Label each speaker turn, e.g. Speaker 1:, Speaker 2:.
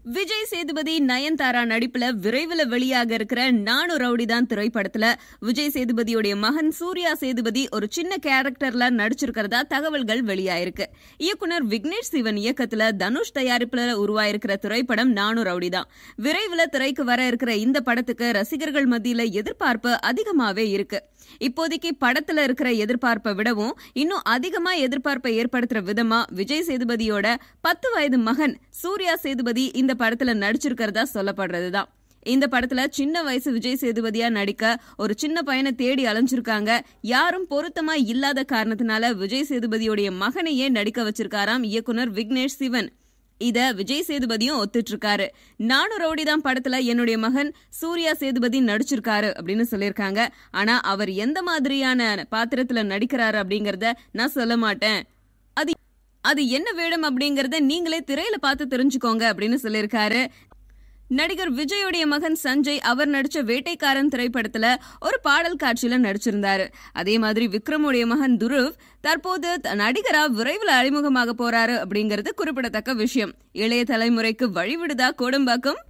Speaker 1: விஜய் சேதுபதி நயன்தாரா நடிப்புல விரைவில் வெளியாக இருக்கிற நானு ரவுடிதான் திரைப்படத்துல விஜய் சேதுபதியோடைய மகன் சூர்யா சேதுபதி ஒரு சின்ன கேரக்டர்ல நடிச்சிருக்கிறதா தகவல்கள் வெளியாயிருக்கு. இயக்குனர் விக்னேஷ் சிவன் இயக்கத்துல தனுஷ் தயாரிப்புல உருவாயிருக்கிற திரைப்படம் நானு ரவுடிதான். விரைவில் திரைக்கு வர இருக்கிற இந்த படத்துக்கு ரசிகர்கள் மத்தியில எதிர்பார்ப்பு அதிகமாவே இருக்கு. இப்போதைக்கு படத்துல இருக்கிற எதிர்பார்ப்பை விடவும் இன்னும் அதிகமா எதிர்பார்ப்பை ஏற்படுத்துற விதமா விஜய் சேதுபதியோட 10 வயது மகன் சூர்யா சேதுபதி இந்த படத்துல நடிச்சிருக்கிறதா சொல்லப்படுறதுதான். இந்த படத்துல சின்ன வயசு விஜய் சேதுபதியா நடிக்க ஒரு சின்ன பையனை தேடி அலைஞ்சிருக்காங்க. யாரும் பொருத்தமா இல்லாத காரணத்தினால விஜய் சேதுபதியோடைய மகனையே நடிக்க வச்சிருக்காராம் இயக்குனர் விக்னேஷ் சிவன். இத விஜய் சேதுபதியும் ஒத்துட்டு இருக்காரு. நானு ரவுடிதான் படத்துல என்னுடைய மகன் சூர்யா சேதுபதி நடிச்சிருக்காரு அப்படின்னு சொல்லியிருக்காங்க. ஆனா அவர் எந்த மாதிரியான பாத்திரத்துல நடிக்கிறாரு அப்படிங்கறத நான் சொல்ல மாட்டேன். அது என்ன வேடம் அப்படிங்கறத நீங்களே திரையில பார்த்து தெரிஞ்சுக்கோங்க அப்படின்னு சொல்லியிருக்காரு. நடிகர் விஜயோடைய மகன் சஞ்சய் அவர் நடிச்ச வேட்டைக்காரன் திரைப்படத்துல ஒரு பாடல் காட்சியில நடிச்சிருந்தாரு. அதே மாதிரி விக்ரமுடைய மகன் துருவ் தற்போது நடிகரா விரைவில் அறிமுகமாக போறாரு அப்படிங்கிறது குறிப்பிடத்தக்க விஷயம். இளைய தலைமுறைக்கு வழிவிடுதா கோடம்பாக்கம்?